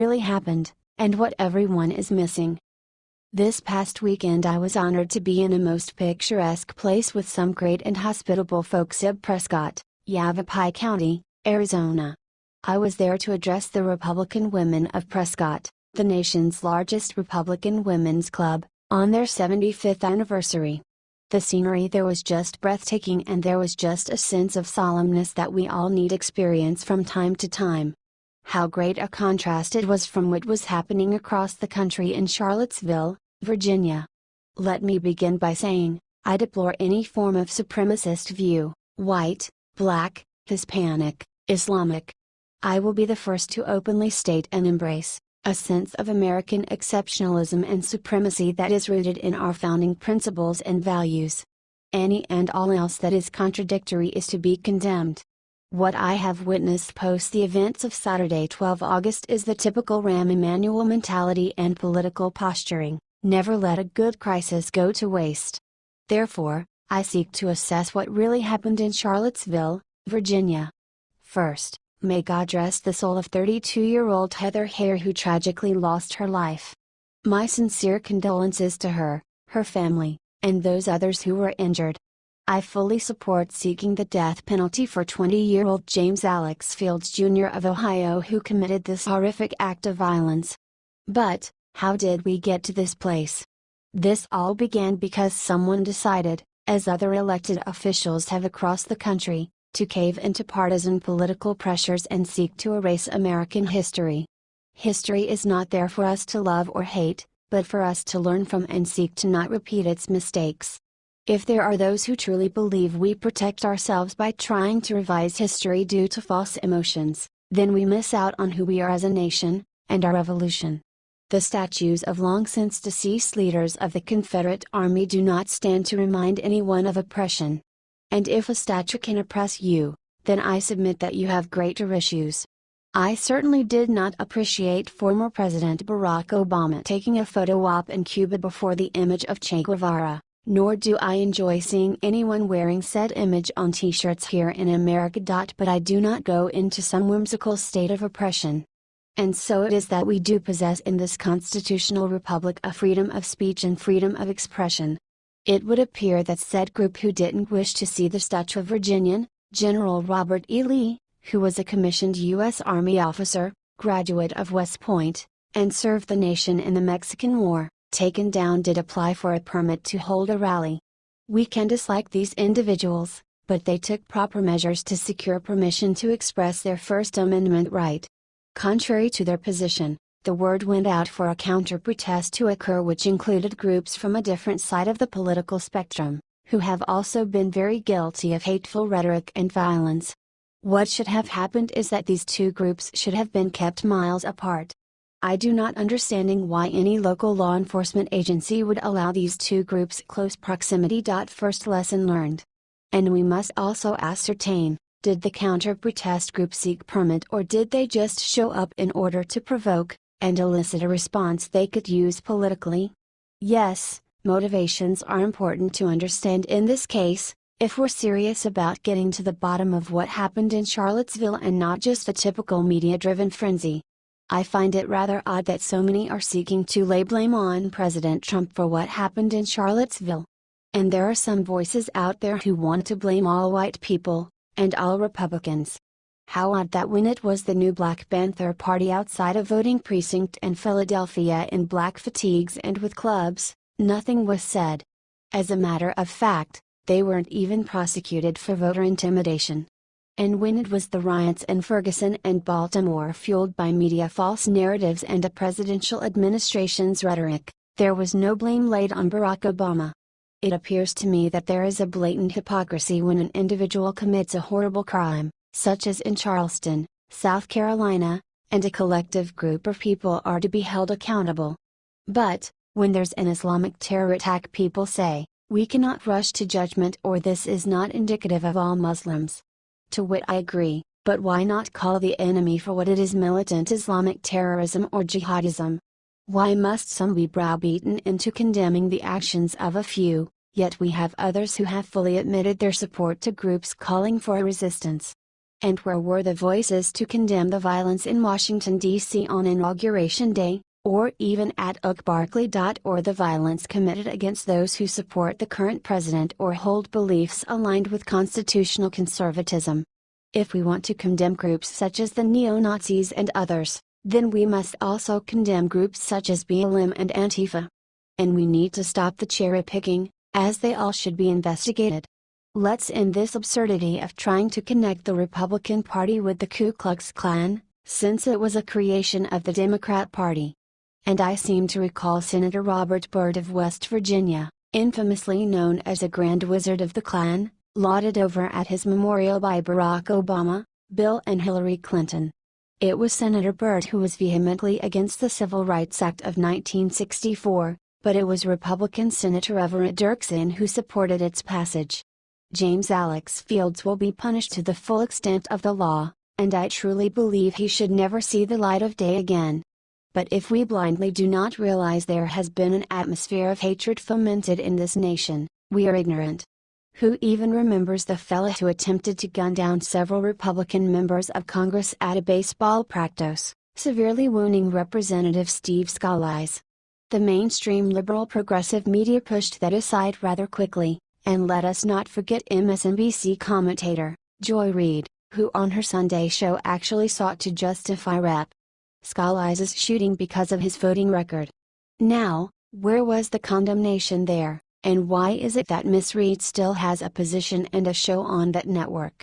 really happened, and what everyone is missing. This past weekend I was honored to be in a most picturesque place with some great and hospitable folks in Prescott, Yavapai County, Arizona. I was there to address the Republican Women of Prescott, the nation's largest Republican women's club, on their 75th anniversary. The scenery there was just breathtaking, and there was just a sense of solemnness that we all need experience from time to time. How great a contrast it was from what was happening across the country in Charlottesville, Virginia. Let me begin by saying, I deplore any form of supremacist view, white, black, Hispanic, Islamic. I will be the first to openly state and embrace a sense of American exceptionalism and supremacy that is rooted in our founding principles and values. Any and all else that is contradictory is to be condemned. What I have witnessed post the events of Saturday 12 August is the typical Rahm Emanuel mentality and political posturing: never let a good crisis go to waste. Therefore, I seek to assess what really happened in Charlottesville, Virginia. First, may God rest the soul of 32-year-old Heather Heyer, who tragically lost her life. My sincere condolences to her, her family, and those others who were injured. I fully support seeking the death penalty for 20-year-old James Alex Fields Jr. of Ohio, who committed this horrific act of violence. But, how did we get to this place? This all began because someone decided, as other elected officials have across the country, to cave into partisan political pressures and seek to erase American history. History is not there for us to love or hate, but for us to learn from and seek to not repeat its mistakes. If there are those who truly believe we protect ourselves by trying to revise history due to false emotions, then we miss out on who we are as a nation, and our revolution. The statues of long since deceased leaders of the Confederate Army do not stand to remind anyone of oppression. And if a statue can oppress you, then I submit that you have greater issues. I certainly did not appreciate former President Barack Obama taking a photo op in Cuba before the image of Che Guevara, nor do I enjoy seeing anyone wearing said image on t-shirts here in America. But I do not go into some whimsical state of oppression. And so it is that we do possess in this constitutional republic a freedom of speech and freedom of expression. It would appear that said group who didn't wish to see the statue of Virginian, General Robert E. Lee, who was a commissioned U.S. Army officer, graduate of West Point, and served the nation in the Mexican War, taken down, did apply for a permit to hold a rally. We can dislike these individuals, but they took proper measures to secure permission to express their First Amendment right. Contrary to their position, the word went out for a counter-protest to occur, which included groups from a different side of the political spectrum, who have also been very guilty of hateful rhetoric and violence. What should have happened is that these two groups should have been kept miles apart. I do not understanding why any local law enforcement agency would allow these two groups close proximity. First lesson learned. And we must also ascertain, did the counter-protest group seek permit, or did they just show up in order to provoke, and elicit a response they could use politically? Yes, motivations are important to understand in this case, if we're serious about getting to the bottom of what happened in Charlottesville and not just a typical media-driven frenzy. I find it rather odd that so many are seeking to lay blame on President Trump for what happened in Charlottesville. And there are some voices out there who want to blame all white people, and all Republicans. How odd that when it was the new Black Panther Party outside a voting precinct in Philadelphia in black fatigues and with clubs, nothing was said. As a matter of fact, they weren't even prosecuted for voter intimidation. And when it was the riots in Ferguson and Baltimore fueled by media false narratives and a presidential administration's rhetoric, there was no blame laid on Barack Obama. It appears to me that there is a blatant hypocrisy when an individual commits a horrible crime, such as in Charleston, South Carolina, and a collective group of people are to be held accountable. But, when there's an Islamic terror attack, people say, we cannot rush to judgment, or this is not indicative of all Muslims. To which I agree, but why not call the enemy for what it is: militant Islamic terrorism or jihadism? Why must some be browbeaten into condemning the actions of a few, yet we have others who have fully admitted their support to groups calling for a resistance? And where were the voices to condemn the violence in Washington, D.C. on Inauguration Day, or even at oakbarkley. Or the violence committed against those who support the current president or hold beliefs aligned with constitutional conservatism? If we want to condemn groups such as the neo-Nazis and others, then we must also condemn groups such as BLM and Antifa. And we need to stop the cherry-picking, as they all should be investigated. Let's end this absurdity of trying to connect the Republican Party with the Ku Klux Klan, since it was a creation of the Democrat Party. And I seem to recall Senator Robert Byrd of West Virginia, infamously known as the Grand Wizard of the Klan, lauded over at his memorial by Barack Obama, Bill and Hillary Clinton. It was Senator Byrd who was vehemently against the Civil Rights Act of 1964, but it was Republican Senator Everett Dirksen who supported its passage. James Alex Fields will be punished to the full extent of the law, and I truly believe he should never see the light of day again. But if we blindly do not realize there has been an atmosphere of hatred fomented in this nation, we are ignorant. Who even remembers the fella who attempted to gun down several Republican members of Congress at a baseball practice, severely wounding Representative Steve Scalise? The mainstream liberal progressive media pushed that aside rather quickly, and let us not forget MSNBC commentator, Joy Reid, who on her Sunday show actually sought to justify Rep. Scalise's shooting because of his voting record. Now, where was the condemnation there, and why is it that Miss Reid still has a position and a show on that network?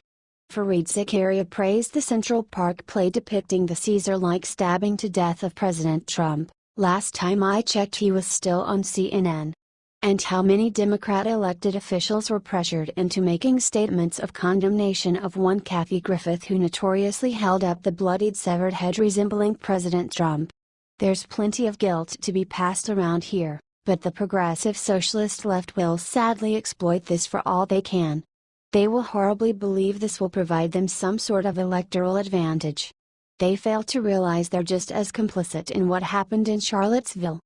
Fareed Zakaria praised the Central Park play depicting the Caesar-like stabbing to death of President Trump. Last time I checked he was still on CNN. And how many Democrat elected officials were pressured into making statements of condemnation of one Kathy Griffith who notoriously held up the bloodied severed head resembling President Trump. There's plenty of guilt to be passed around here, but the progressive socialist left will sadly exploit this for all they can. They will horribly believe this will provide them some sort of electoral advantage. They fail to realize they're just as complicit in what happened in Charlottesville.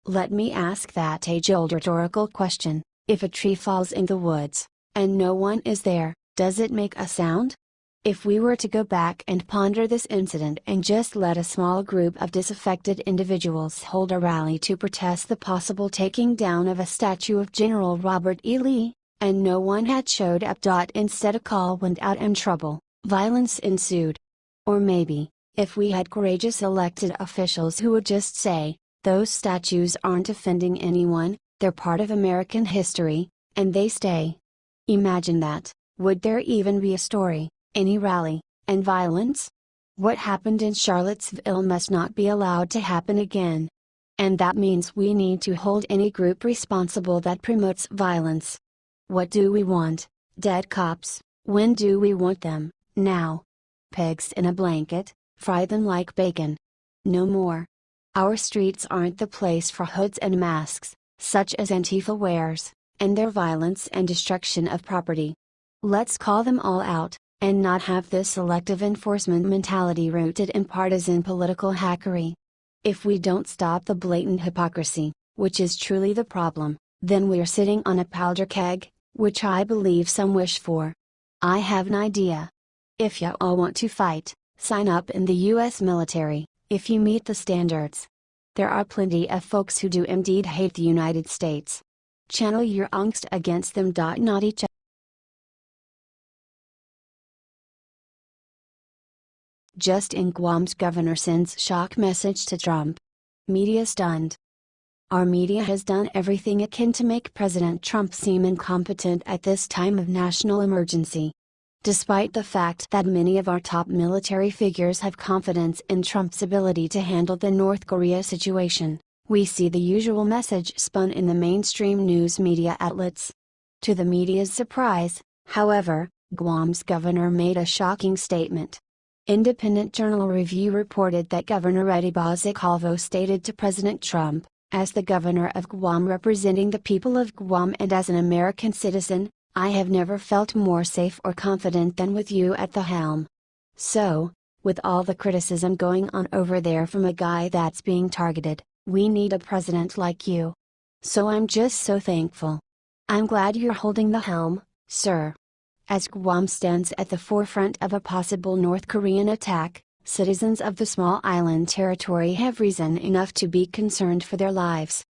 Let me ask that age-old rhetorical question: if a tree falls in the woods, and no one is there, does it make a sound? If we were to go back and ponder this incident and just let a small group of disaffected individuals hold a rally to protest the possible taking down of a statue of General Robert E. Lee, and no one had showed up. Instead a call went out and trouble, violence ensued. Or maybe, if we had courageous elected officials who would just say, those statues aren't offending anyone, they're part of American history, and they stay. Imagine that. Would there even be a story, any rally, and violence? What happened in Charlottesville must not be allowed to happen again. And that means we need to hold any group responsible that promotes violence. What do we want? Dead cops. When do we want them? Now. Pigs in a blanket, fry them like bacon. No more. Our streets aren't the place for hoods and masks, such as Antifa wears, and their violence and destruction of property. Let's call them all out, and not have this selective enforcement mentality rooted in partisan political hackery. If we don't stop the blatant hypocrisy, which is truly the problem, then we're sitting on a powder keg, which I believe some wish for. I have an idea. If you all want to fight, sign up in the U.S. military. If you meet the standards. There are plenty of folks who do indeed hate the United States. Channel your angst against them. Not each other. Just in, Guam's governor sends shock message to Trump. Media stunned. Our media has done everything it can to make President Trump seem incompetent at this time of national emergency. Despite the fact that many of our top military figures have confidence in Trump's ability to handle the North Korea situation, we see the usual message spun in the mainstream news media outlets. To the media's surprise, however, Guam's governor made a shocking statement. Independent Journal Review reported that Governor Eddie Bozicalvo stated to President Trump, as the governor of Guam representing the people of Guam and as an American citizen, I have never felt more safe or confident than with you at the helm. So, with all the criticism going on over there from a guy that's being targeted, we need a president like you. So I'm just so thankful. I'm glad you're holding the helm, sir. As Guam stands at the forefront of a possible North Korean attack, citizens of the small island territory have reason enough to be concerned for their lives.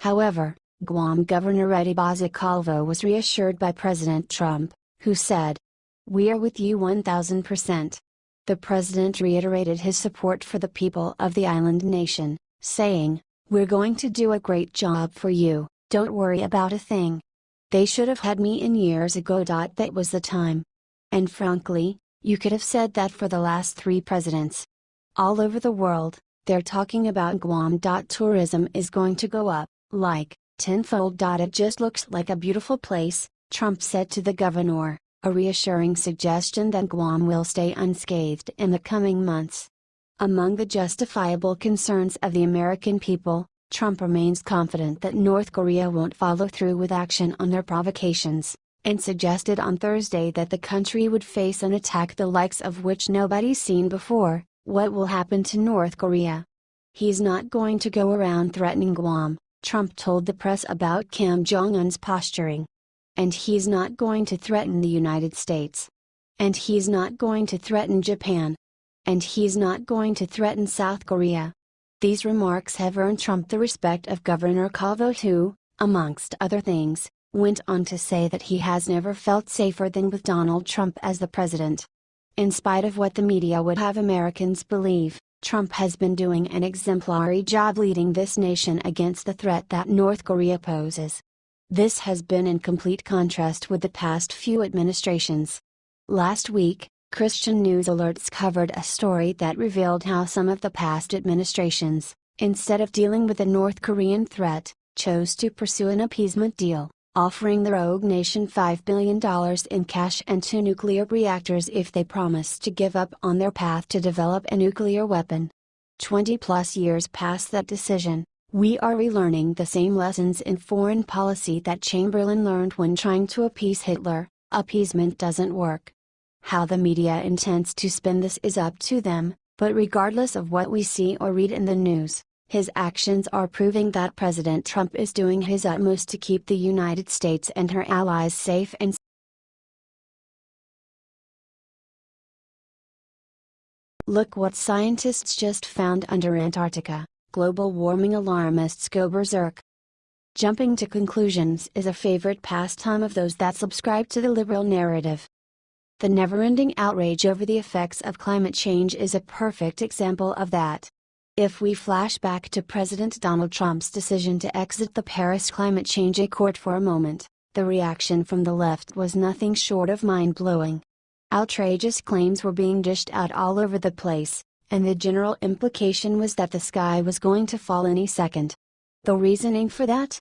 However, Guam Governor Eddie Calvo was reassured by President Trump, who said, "We are with you 1000%. The president reiterated his support for the people of the island nation, saying, "We're going to do a great job for you, don't worry about a thing. They should have had me in years ago. That was the time. And frankly, you could have said that for the last 3 presidents. All over the world, they're talking about Guam. Tourism is going to go up, like, tenfold. It just looks like a beautiful place," Trump said to the governor, a reassuring suggestion that Guam will stay unscathed in the coming months. Among the justifiable concerns of the American people, Trump remains confident that North Korea won't follow through with action on their provocations, and suggested on Thursday that the country would face an attack the likes of which nobody's seen before. What will happen to North Korea? "He's not going to go around threatening Guam," Trump told the press about Kim Jong-un's posturing. "And he's not going to threaten the United States. And he's not going to threaten Japan. And he's not going to threaten South Korea." These remarks have earned Trump the respect of Governor Calvo, who, amongst other things, went on to say that he has never felt safer than with Donald Trump as the president. In spite of what the media would have Americans believe, Trump has been doing an exemplary job leading this nation against the threat that North Korea poses. This has been in complete contrast with the past few administrations. Last week, Christian News Alerts covered a story that revealed how some of the past administrations, instead of dealing with the North Korean threat, chose to pursue an appeasement deal, offering the rogue nation $5 billion in cash and 2 nuclear reactors if they promised to give up on their path to develop a nuclear weapon. 20+ years past that decision, we are relearning the same lessons in foreign policy that Chamberlain learned when trying to appease Hitler. Appeasement doesn't work. How the media intends to spin this is up to them, but regardless of what we see or read in the news, his actions are proving that President Trump is doing his utmost to keep the United States and her allies safe and Look what scientists just found under Antarctica. Global warming alarmists go berserk. Jumping to conclusions is a favorite pastime of those that subscribe to the liberal narrative. The never-ending outrage over the effects of climate change is a perfect example of that. If we flash back to President Donald Trump's decision to exit the Paris Climate Change Accord for a moment, the reaction from the left was nothing short of mind-blowing. Outrageous claims were being dished out all over the place, and the general implication was that the sky was going to fall any second. The reasoning for that?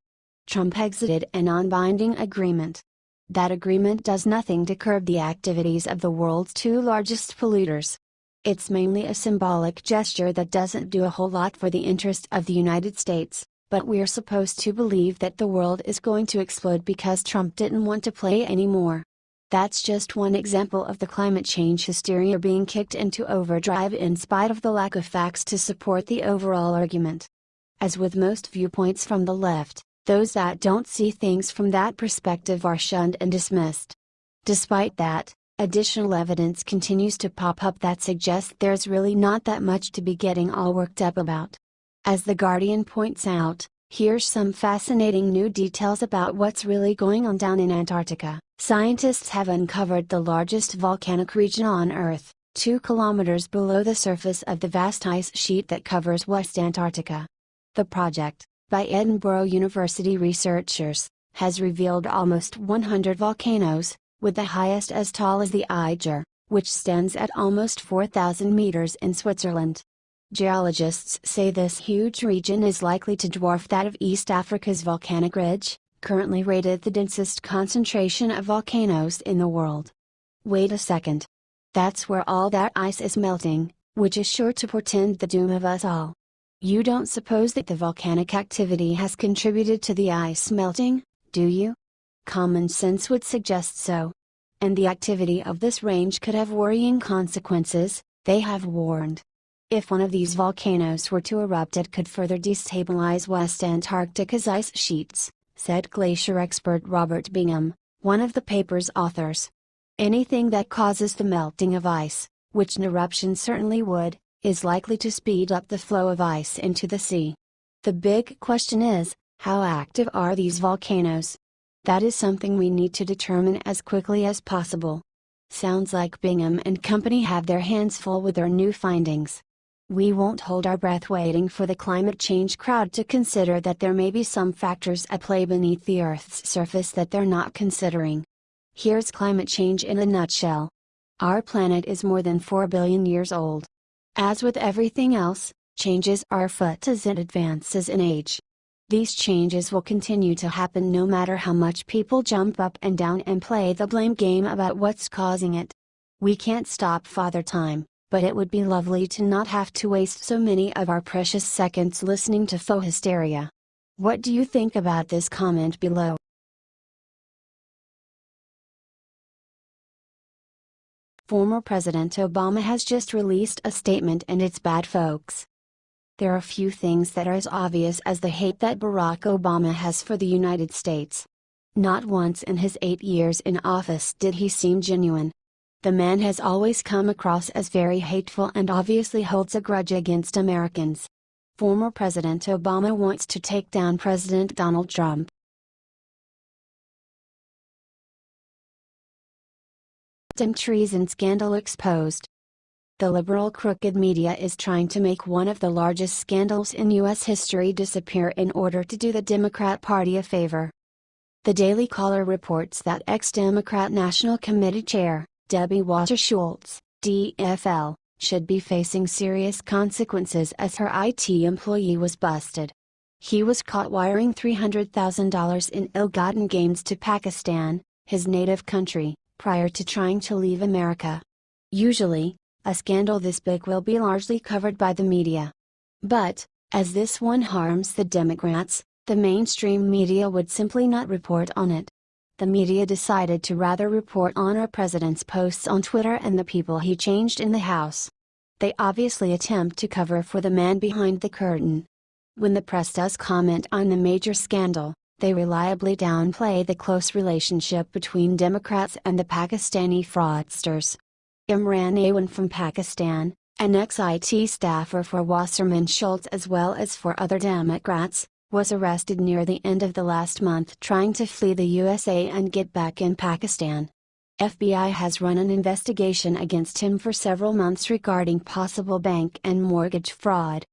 Trump exited a non-binding agreement. That agreement does nothing to curb the activities of the world's 2 largest polluters. It's mainly a symbolic gesture that doesn't do a whole lot for the interest of the United States, but we're supposed to believe that the world is going to explode because Trump didn't want to play anymore. That's just one example of the climate change hysteria being kicked into overdrive in spite of the lack of facts to support the overall argument. As with most viewpoints from the left, those that don't see things from that perspective are shunned and dismissed. Despite that, additional evidence continues to pop up that suggests there's really not that much to be getting all worked up about. As The Guardian points out, here's some fascinating new details about what's really going on down in Antarctica. Scientists have uncovered the largest volcanic region on Earth, 2 kilometers below the surface of the vast ice sheet that covers West Antarctica. The project, by Edinburgh University researchers, has revealed almost 100 volcanoes, with the highest as tall as the Eiger, which stands at almost 4,000 meters in Switzerland. Geologists say this huge region is likely to dwarf that of East Africa's volcanic ridge, currently rated the densest concentration of volcanoes in the world. Wait a second. That's where all that ice is melting, which is sure to portend the doom of us all. You don't suppose that the volcanic activity has contributed to the ice melting, do you? Common sense would suggest so. And the activity of this range could have worrying consequences, they have warned. If one of these volcanoes were to erupt, it could further destabilize West Antarctica's ice sheets, said glacier expert Robert Bingham, one of the paper's authors. Anything that causes the melting of ice, which an eruption certainly would, is likely to speed up the flow of ice into the sea. The big question is, how active are these volcanoes? That is something we need to determine as quickly as possible. Sounds like Bingham and Company have their hands full with their new findings. We won't hold our breath waiting for the climate change crowd to consider that there may be some factors at play beneath the Earth's surface that they're not considering. Here's climate change in a nutshell. Our planet is more than 4 billion years old. As with everything else, changes are afoot as it advances in age. These changes will continue to happen no matter how much people jump up and down and play the blame game about what's causing it. We can't stop Father Time, but it would be lovely to not have to waste so many of our precious seconds listening to faux hysteria. What do you think about this? Comment below. Former President Obama has just released a statement, and it's bad, folks. There are few things that are as obvious as the hate that Barack Obama has for the United States. Not once in his 8 years in office did he seem genuine. The man has always come across as very hateful and obviously holds a grudge against Americans. Former President Obama wants to take down President Donald Trump. Treason scandal exposed. The liberal crooked media is trying to make one of the largest scandals in U.S. history disappear in order to do the Democrat Party a favor. The Daily Caller reports that ex-Democrat National Committee Chair, Debbie Wasser-Schultz, DFL, should be facing serious consequences as her IT employee was busted. He was caught wiring $300,000 in ill-gotten gains to Pakistan, his native country, prior to trying to leave America. Usually, a scandal this big will be largely covered by the media. But, as this one harms the Democrats, the mainstream media would simply not report on it. The media decided to rather report on our president's posts on Twitter and the people he changed in the House. They obviously attempt to cover for the man behind the curtain. When the press does comment on the major scandal, they reliably downplay the close relationship between Democrats and the Pakistani fraudsters. Imran Awan from Pakistan, an ex-IT staffer for Wasserman Schultz as well as for other Democrats, was arrested near the end of the last month trying to flee the USA and get back in Pakistan. FBI has run an investigation against him for several months regarding possible bank and mortgage fraud.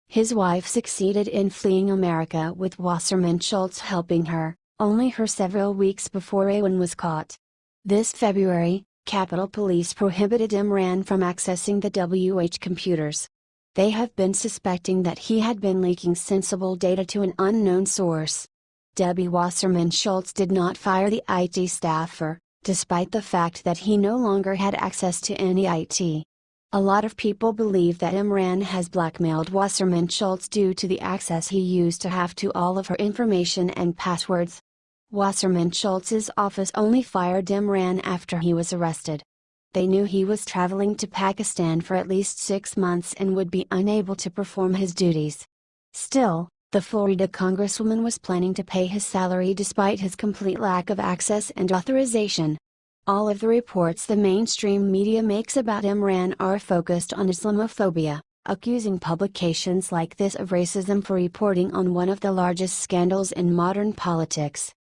His wife succeeded in fleeing America with Wasserman Schultz helping her, only her several weeks before Awan was caught. This February, Capitol Police prohibited Imran from accessing the WH computers. They have been suspecting that he had been leaking sensible data to an unknown source. Debbie Wasserman Schultz did not fire the IT staffer, despite the fact that he no longer had access to any IT. A lot of people believe that Imran has blackmailed Wasserman Schultz due to the access he used to have to all of her information and passwords. Wasserman Schultz's office only fired Imran after he was arrested. They knew he was traveling to Pakistan for at least 6 months and would be unable to perform his duties. Still, the Florida congresswoman was planning to pay his salary despite his complete lack of access and authorization. All of the reports the mainstream media makes about Imran are focused on Islamophobia, accusing publications like this of racism for reporting on one of the largest scandals in modern politics.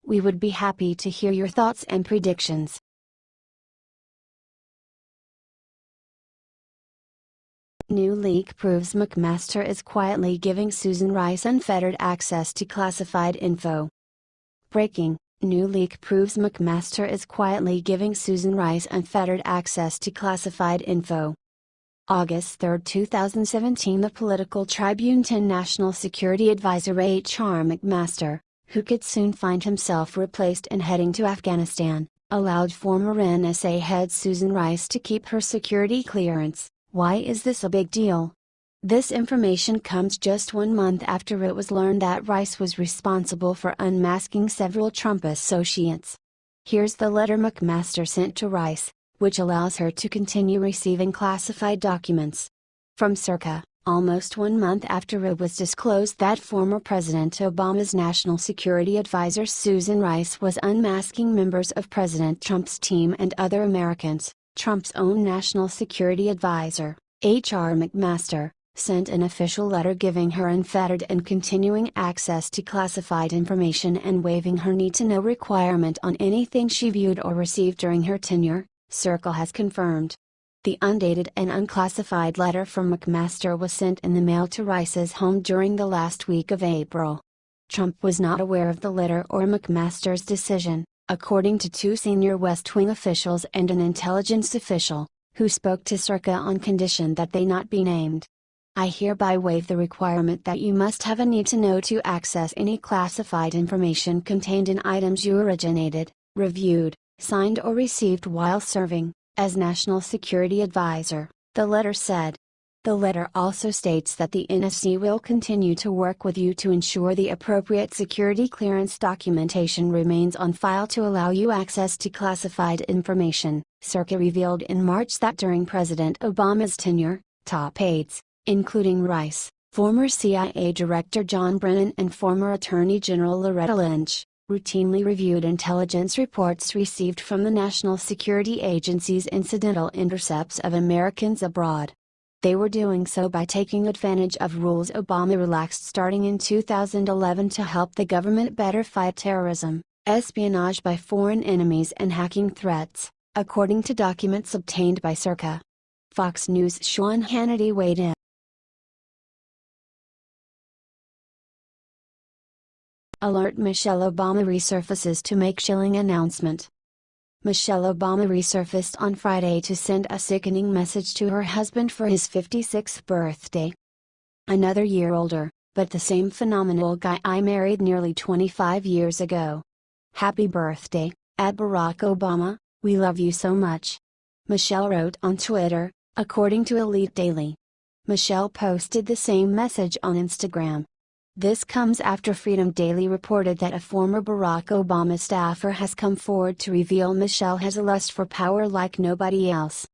We would be happy to hear your thoughts and predictions. New leak proves McMaster is quietly giving Susan Rice unfettered access to classified info. Breaking: new leak proves McMaster is quietly giving Susan Rice unfettered access to classified info. August 3, 2017. The Political Tribune 10 National Security Advisor H.R. McMaster, who could soon find himself replaced and heading to Afghanistan, allowed former NSA head Susan Rice to keep her security clearance. Why is this a big deal? This information comes just 1 month after it was learned that Rice was responsible for unmasking several Trump associates. Here's the letter McMaster sent to Rice, which allows her to continue receiving classified documents. From Circa, almost 1 month after it was disclosed that former President Obama's National Security Advisor Susan Rice was unmasking members of President Trump's team and other Americans. Trump's own National Security Advisor, H.R. McMaster, sent an official letter giving her unfettered and continuing access to classified information and waiving her need-to-know requirement on anything she viewed or received during her tenure, Circle has confirmed. The undated and unclassified letter from McMaster was sent in the mail to Rice's home during the last week of April. Trump was not aware of the letter or McMaster's decision, according to 2 senior West Wing officials and an intelligence official, who spoke to Circa on condition that they not be named. I hereby waive the requirement that you must have a need-to-know to access any classified information contained in items you originated, reviewed, signed or received while serving as National Security Advisor, the letter said. The letter also states that the NSC will continue to work with you to ensure the appropriate security clearance documentation remains on file to allow you access to classified information. Circa revealed in March that during President Obama's tenure, top aides, including Rice, former CIA Director John Brennan and former Attorney General Loretta Lynch, routinely reviewed intelligence reports received from the National Security Agency's incidental intercepts of Americans abroad. They were doing so by taking advantage of rules Obama relaxed starting in 2011 to help the government better fight terrorism, espionage by foreign enemies and hacking threats, according to documents obtained by Circa. Fox News' Sean Hannity weighed in. Alert: Michelle Obama resurfaces to make chilling announcement. Michelle Obama resurfaced on Friday to send a sickening message to her husband for his 56th birthday. Another year older, but the same phenomenal guy I married nearly 25 years ago. Happy birthday, at Barack Obama, we love you so much. Michelle wrote on Twitter, according to Elite Daily. Michelle posted the same message on Instagram. This comes after Freedom Daily reported that a former Barack Obama staffer has come forward to reveal Michelle has a lust for power like nobody else.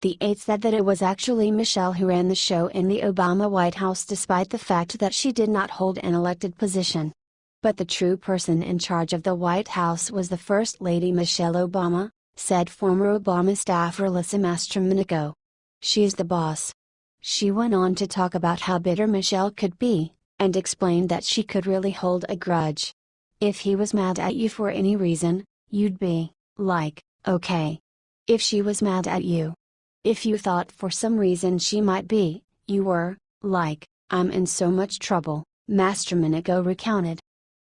The aide said that it was actually Michelle who ran the show in the Obama White House despite the fact that she did not hold an elected position. But the true person in charge of the White House was the First Lady Michelle Obama, said former Obama staffer Lisa Mastromenico. She's the boss. She went on to talk about how bitter Michelle could be, and explained that she could really hold a grudge. If he was mad at you for any reason, you'd be, like, okay. If she was mad at you. If you thought for some reason she might be, you were, like, I'm in so much trouble, Mastromenico recounted.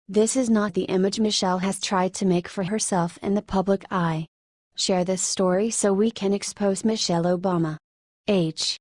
This is not the image Michelle has tried to make for herself in the public eye. Share this story so we can expose Michelle Obama. H.